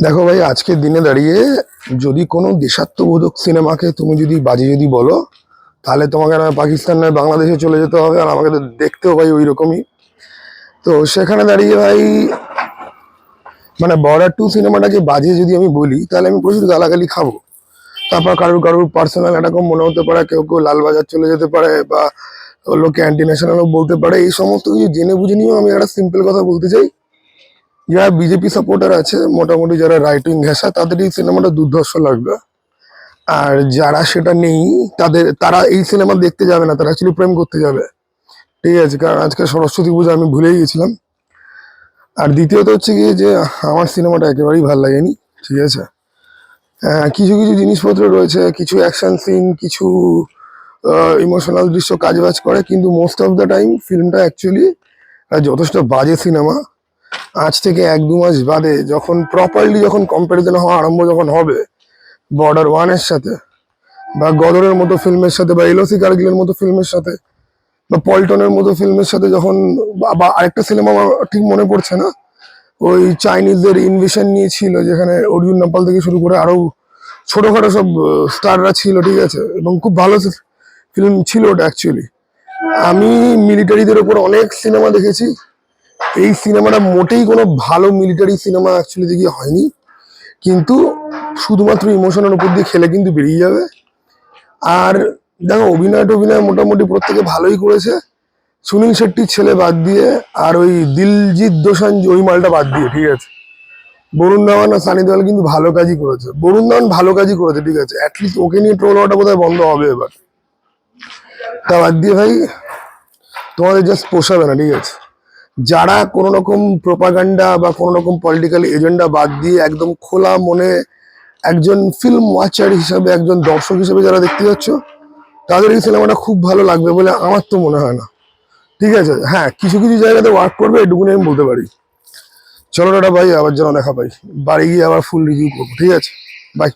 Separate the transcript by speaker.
Speaker 1: দেখো ভাই, আজকের দিনে দাঁড়িয়ে যদি কোনো দেশাত্মবোধক সিনেমাকে তুমি যদি বাজে যদি বলো, তাহলে তোমাকে না পাকিস্তান নয় বাংলাদেশে চলে যেতে হবে। আর আমাকে তো দেখতেও ভাই ওই রকমই। তো সেখানে দাঁড়িয়ে ভাই, মানে বর্ডার 2 সিনেমাটাকে বাজে যদি আমি বলি, তাহলে আমি প্রচুর গালাগালি খাবো। তারপর কারুর কারুর পার্সোনাল এরকম মনে হতে পারে, কেউ কেউ লালবাজার চলে যেতে পারে, বা লোকে অ্যান্টি ন্যাশনালও বলতে পারে। এই সমস্ত কিছু জেনে বুঝে নিয়েও আমি একটা সিম্পল কথা বলতে চাই, যারা বিজেপি সাপোর্টার আছে, মোটামুটি যারা রাইট উইং ঘেঁষা, তাদের এই সিনেমাটা দুর্ধর্ষ লাগবে। আর যারা সেটা নেই, তারা এই সিনেমা দেখতে যাবে না, তারা অ্যাকচুয়ালি প্রেম করতে যাবে। ঠিক আছে, কারণ আজকে সরস্বতী পূজা, আমি ভুলেই গেছিলাম। আর দ্বিতীয়ত হচ্ছে কি, যে আমার সিনেমাটা একেবারেই ভালো লাগেনি। ঠিক আছে, কিছু কিছু জিনিসপত্র রয়েছে, কিছু অ্যাকশন সিন, কিছু ইমোশনাল দৃশ্য কাজ বাজ করে, কিন্তু মোস্ট অফ দ্য টাইম ফিল্মটা অ্যাকচুয়ালি যথেষ্ট বাজে সিনেমা। আজ থেকে 1-2 মাস বাদে যখন প্রপারলি যখন কম্পারিজন হওয়া আরম্ভ যখন হবে বর্ডার 1 এর সাথে, বা গদরের মতো ফিল্মের সাথে, বা এলওসি কার্গিলের মতো ফিল্মের সাথে, বা পল্টনের মতো ফিল্মের সাথে, যখন বা আরেকটা সিনেমা আমার ঠিক মনে পড়ছে না, ওই চাইনিজদের ইনভেশন নিয়ে ছিল, যেখানে অর্জুন নেপাল থেকে শুরু করে আরো ছোটখাটো সব স্টাররা ছিল। ঠিক আছে, এবং খুব ভালো ফিল্ম ছিল ওটা অ্যাকচুয়ালি। আমি মিলিটারিদের ওপর অনেক সিনেমা দেখেছি, এই সিনেমাটা মোটেই কোনো ভালো মিলিটারি সিনেমা অ্যাকচুয়ালি দেখি হয়নি। কিন্তু শুধুমাত্র ইমোশনের উপর দিয়ে খেলে কিন্তু বেরিয়ে যাবে। আর দেখো, অভিনয় মোটামুটি প্রত্যেকে ভালোই করেছে, সুনীল শেট্টির ছেলে বাদ দিয়ে, আর ওই দিলজিৎ দোসাঞ্জ ওই মালটা বাদ দিয়ে। ঠিক আছে, বরুণ ধাওয়ান আর সানি দেওয়াল কিন্তু ভালো কাজই করেছে, বরুণ ধাওয়ান ভালো কাজই করেছে। ঠিক আছে, অ্যাটলিস্ট ওকে নিয়ে ট্রোল হওয়াটা বোধহয় বন্ধ হবে এবার। তা বাদ দিয়ে ভাই, তোমাদের জাস্ট পোষাবে না। ঠিক আছে, যারা কোনো রকম প্রোপাগান্ডা বা কোনো রকম পলিটিক্যাল এজেন্ডা বাদ দিয়ে একদম খোলা মনে একজন ফিল্ম ওয়াচার হিসাবে, একজন দর্শক হিসেবে যারা দেখতে যাচ্ছ, তাদের এই সিনেমাটা খুব ভালো লাগবে বলে আমার তো মনে হয় না। ঠিক আছে, হ্যাঁ, কিছু কিছু জায়গাতে ওয়ার্ক করবে, এটুকুনি আমি বলতে পারি। চলো টাটা ভাই, আবার যেন দেখা পাই, বাড়ি গিয়ে আবার ফুল রিভিউ করবো। ঠিক আছে, বাই।